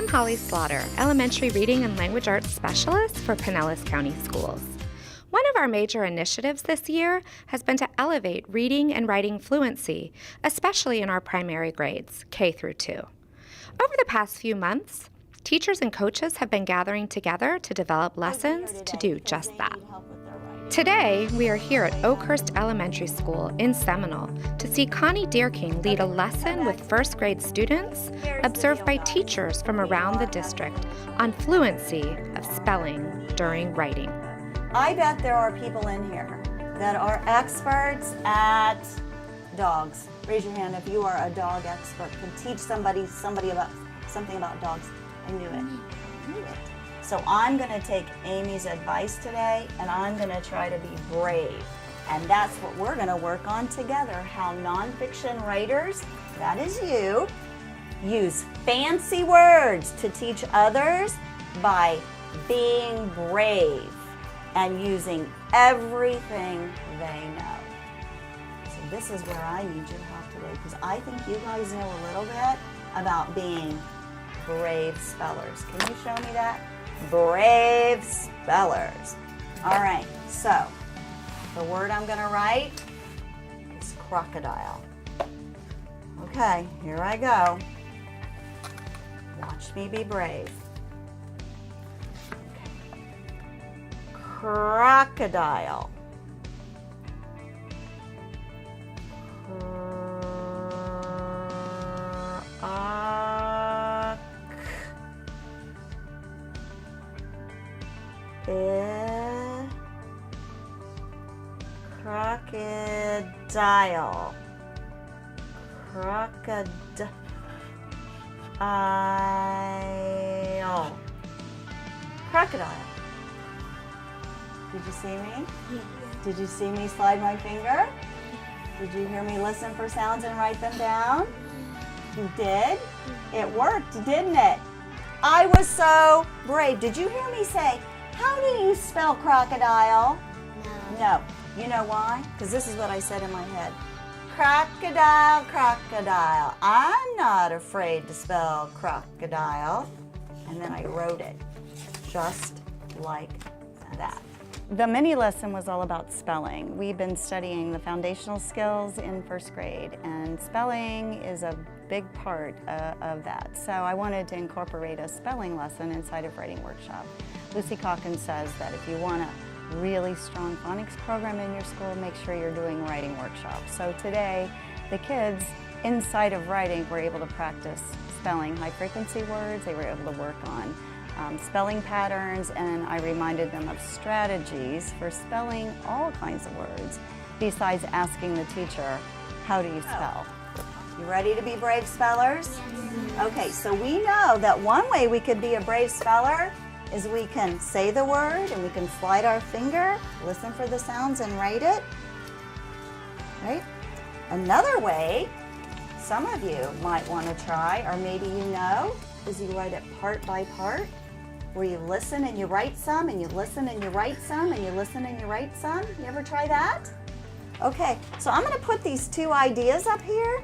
Holly Slaughter, Elementary Reading and Language Arts Specialist for Pinellas County Schools. One of our major initiatives this year has been to elevate reading and writing fluency, especially in our primary grades, K through 2. Over the past few months, teachers and coaches have been gathering together to develop lessons to do just that. Today, we are here at Oakhurst Elementary School in Seminole to see Connie Deerking lead a lesson with first grade students observed by teachers from around the district on fluency of spelling during writing. I bet there are people in here that are experts at dogs. Raise your hand if you are a dog expert, can teach somebody about something about dogs. I knew it. I knew it. So I'm going to take Amy's advice today, and I'm going to try to be brave. And that's what we're going to work on together, how nonfiction writers, that is you, use fancy words to teach others by being brave and using everything they know. So this is where I need your help today, because I think you guys know a little bit about being brave spellers. Can you show me that? Brave spellers. All right, so the word I'm going to write is crocodile. Okay, here I go. Watch me be brave. Okay. Crocodile. Crocodile. Crocodile. Did you see me? Yeah. Did you see me slide my finger? Did you hear me listen for sounds and write them down? You did? It worked, didn't it? I was so brave. Did you hear me say, how do you spell crocodile? No. You know why? Because this is what I said in my head. Crocodile, crocodile. I'm not afraid to spell crocodile. And then I wrote it just like that. The mini lesson was all about spelling. We've been studying the foundational skills in first grade, and spelling is a big part of that. So I wanted to incorporate a spelling lesson inside of Writing Workshop. Lucy Calkins says that if you want a really strong phonics program in your school, make sure you're doing writing workshops. So today, the kids inside of writing were able to practice spelling high frequency words. They were able to work on spelling patterns, and I reminded them of strategies for spelling all kinds of words, besides asking the teacher, how do you spell? You ready to be brave spellers? Okay, so we know that one way we could be a brave speller is we can say the word and we can slide our finger, listen for the sounds and write it, right? Another way, some of you might want to try, or maybe you know, is you write it part by part, where you listen and you write some, and you listen and you write some, and you listen and you write some. You ever try that? Okay, so I'm going to put these two ideas up here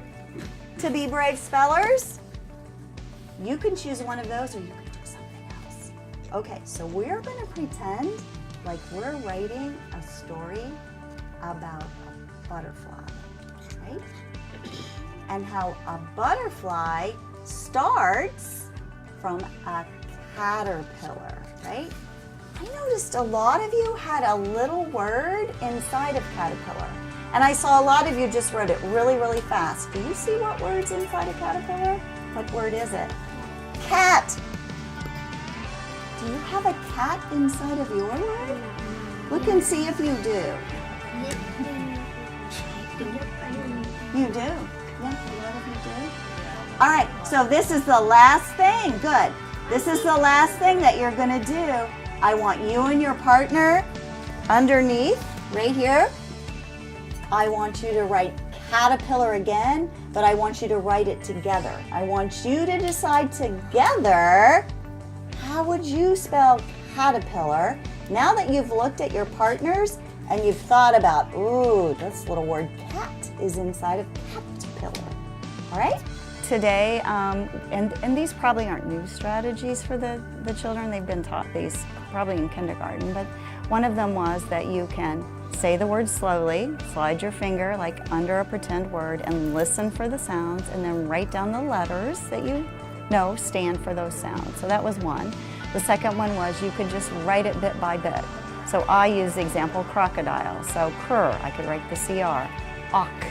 to be brave spellers. You can choose one of those, or you can do something else. Okay, so we're going to pretend like we're writing a story about a butterfly, right? And how a butterfly starts from a caterpillar, right? I noticed a lot of you had a little word inside of caterpillar. And I saw a lot of you just wrote it really, really fast. Do you see what word's inside a caterpillar? What word is it? Cat. Do you have a cat inside of your word? Look and see if you do. You do? Yeah, a lot of you do. All right, so this is the last thing. Good. This is the last thing that you're going to do. I want you and your partner underneath, right here. I want you to write caterpillar again, but I want you to write it together. I want you to decide together, how would you spell caterpillar? Now that you've looked at your partners and you've thought about, ooh, this little word cat is inside of caterpillar. All right? today, and these probably aren't new strategies for the children. They've been taught these probably in kindergarten, but one of them was that you can say the word slowly, slide your finger like under a pretend word, and listen for the sounds, and then write down the letters that you know stand for those sounds. So that was one. The second one was you could just write it bit by bit. So I use the example crocodile. So cur, I could write the CR. Ock,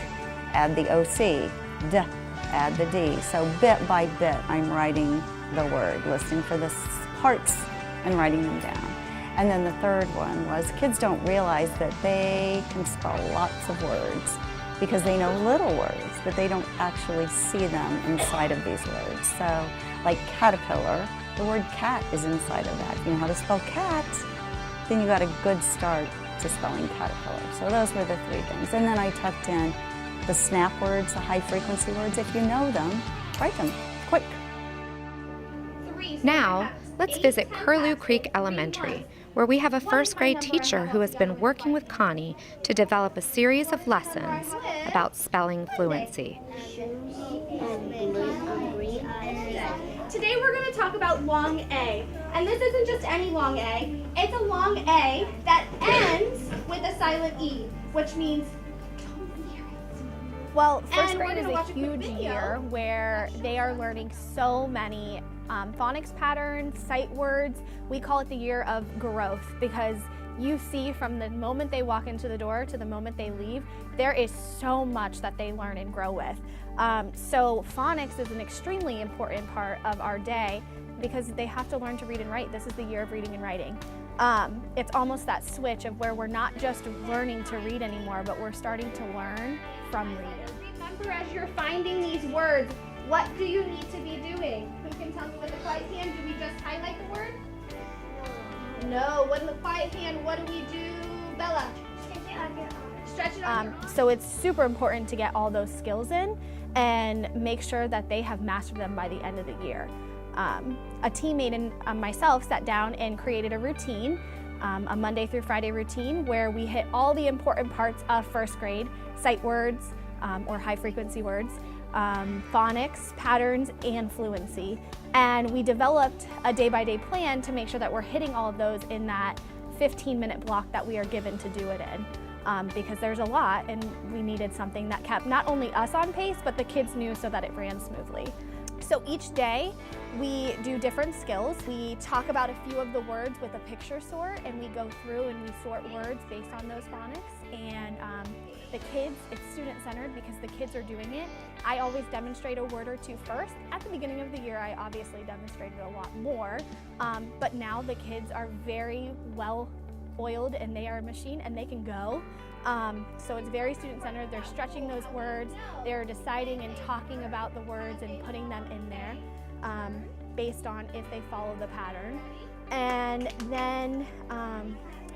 add the OC. D, add the D. So bit by bit, I'm writing the word, listening for the parts and writing them down. And then the third one was kids don't realize that they can spell lots of words because they know little words, but they don't actually see them inside of these words. So like caterpillar, the word cat is inside of that. If you know how to spell cat, then you got a good start to spelling caterpillar. So those were the three things. And then I tucked in the snap words, the high frequency words. If you know them, write them quick. Now, let's visit Curlew Creek Elementary, where we have a first grade teacher who has been working with Connie to develop a series of lessons about spelling fluency. Today we're going to talk about long A, and this isn't just any long A, it's a long A that ends with a silent E, which means well, first And grade we're is gonna a watch a quick huge video. year where they are learning so many phonics patterns, sight words. We call it the year of growth because you see from the moment they walk into the door to the moment they leave, there is so much that they learn and grow with. So phonics is an extremely important part of our day because they have to learn to read and write. This is the year of reading and writing. It's almost that switch of where we're not just learning to read anymore, but we're starting to learn from reading. remember as you're finding these words, what do you need to be doing? Who can tell me with a quiet hand? Do we just highlight the word? No. What in the quiet hand, what do we do, Bella? Stretch it on your arm. So it's super important to get all those skills in and make sure that they have mastered them by the end of the year. A teammate and myself sat down and created a routine, a Monday through Friday routine where we hit all the important parts of first grade, sight words or high frequency words, phonics, patterns, and fluency. And we developed a day-by-day plan to make sure that we're hitting all of those in that 15-minute block that we are given to do it in. Because there's a lot and we needed something that kept not only us on pace, but the kids knew so that it ran smoothly. So each day we do different skills. We talk about a few of the words with a picture sort and we go through and we sort words based on those phonics. And the kids, it's student-centered because the kids are doing it. I always demonstrate a word or two first. At the beginning of the year, I obviously demonstrated a lot more, but now the kids are very well oiled and they are a machine and they can go. So it's very student-centered. They're stretching those words. They're deciding and talking about the words and putting them in there based on if they follow the pattern. And then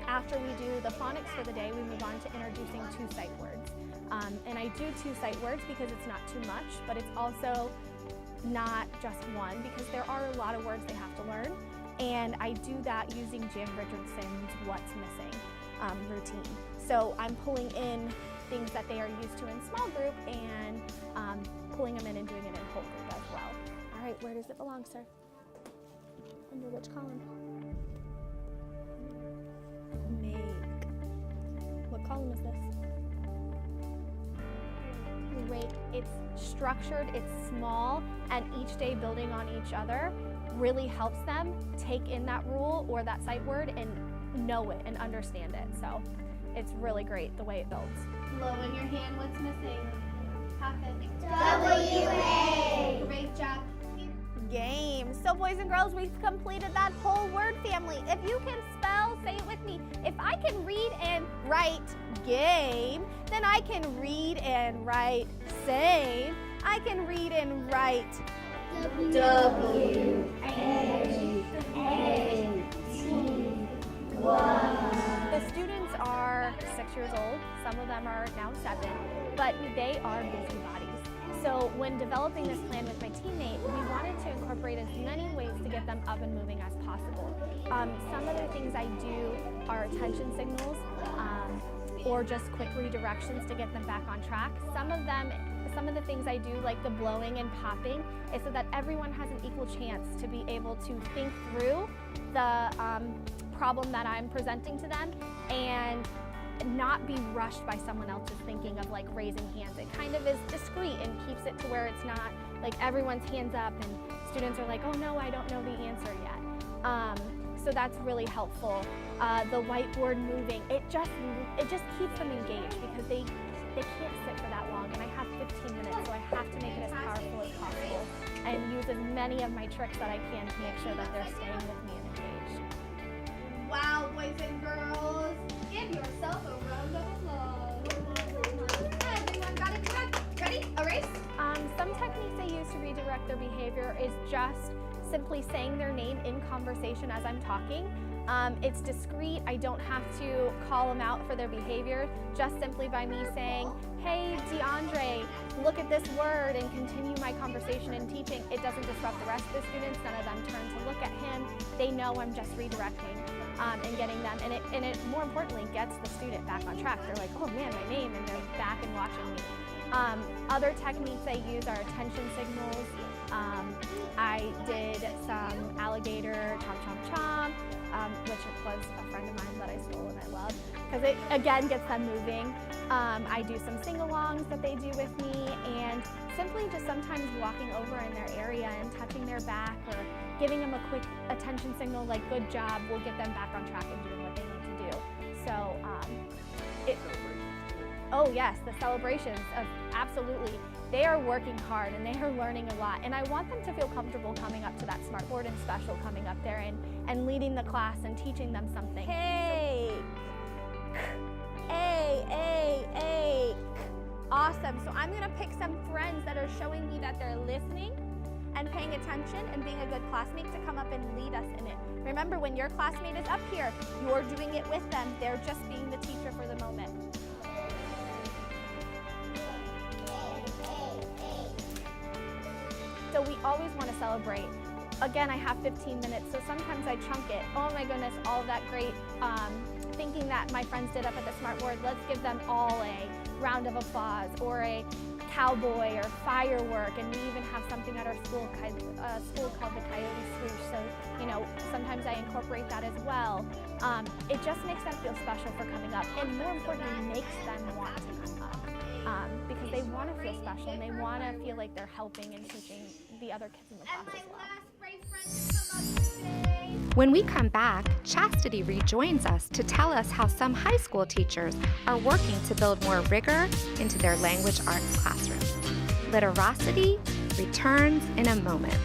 after we do the phonics for the day, we move on to introducing two sight words. And I do two sight words because it's not too much, but it's also not just one because there are a lot of words they have to learn. And I do that using Jan Richardson's What's Missing routine. So I'm pulling in things that they are used to in small group and pulling them in and doing it in whole group as well. All right, where does it belong, sir? Under which column? Make. What column is this? Great. It's structured, it's small, and each day building on each other really helps them take in that rule or that sight word and know it and understand it. So it's really great the way it builds. Low in your hand, what's missing? Half it. W-A. Great job. Game. So boys and girls, we've completed that whole word family. If you can spell, say it with me. If I can read and write game, then I can read and write same. I can read and write W-A-A-T-Y. The students are 6 years old. Some of them are now 7, but they are busybodies. So when developing this plan with my teammate, we wanted to incorporate as many ways to get them up and moving as possible. Some of the things I do are attention signals or just quick redirections to get them back on track. Some of the things I do, like the blowing and popping, is so that everyone has an equal chance to be able to think through the problem that I'm presenting to them and not be rushed by someone else's thinking of like raising hands. It kind of is discreet and keeps it to where it's not like everyone's hands up and students are like, oh no, I don't know the answer yet. So that's really helpful. The whiteboard moving, it just keeps them engaged because they can't sit for that long, and I have 15 minutes, so I have to make it as powerful as possible and use as many of my tricks that I can to make sure that they're staying with me and engaged. Wow, boys and girls, give yourself a round of applause. Everyone got it correct. Ready? Erase. Some techniques I use to redirect their behavior is just simply saying their name in conversation as I'm talking. It's discreet. I don't have to call them out for their behavior, just simply by me saying, hey, DeAndre, look at this word, and continue my conversation and teaching. It doesn't disrupt the rest of the students. None of them turn to look at him. They know I'm just redirecting and getting them, and it more importantly gets the student back on track. They're like, oh man, my name, and they're back and watching me. Other techniques I use are attention signals. I did some alligator chomp chomp chomp, which was a friend of mine that I stole and I love, because it again gets them moving. I do some sing-alongs that they do with me, and simply just sometimes walking over in their area and touching their back or giving them a quick attention signal like good job will get them back on track and doing what they need to do. So oh yes, the celebrations, absolutely. They are working hard and they are learning a lot, and I want them to feel comfortable coming up to that smartboard and special, coming up there and leading the class and teaching them something. Hey, A. Awesome. So I'm gonna pick some friends that are showing me that they're listening and paying attention and being a good classmate to come up and lead us in it. Remember, when your classmate is up here, you're doing it with them. They're just being the teacher for the moment. So we always want to celebrate. Again, I have 15 minutes, so sometimes I chunk it. Oh my goodness, all of that great thinking that my friends did up at the smartboard. Let's give them all a round of applause, or a cowboy or firework. And we even have something at our school called the Coyote Swoosh. So, you know, sometimes I incorporate that as well. It just makes them feel special for coming up, and more importantly, makes them want to come up. Because they want to feel special and they want to feel like they're helping and teaching the other kids in the class as well. When we come back, Chastity rejoins us to tell us how some high school teachers are working to build more rigor into their language arts classrooms. Literocity returns in a moment.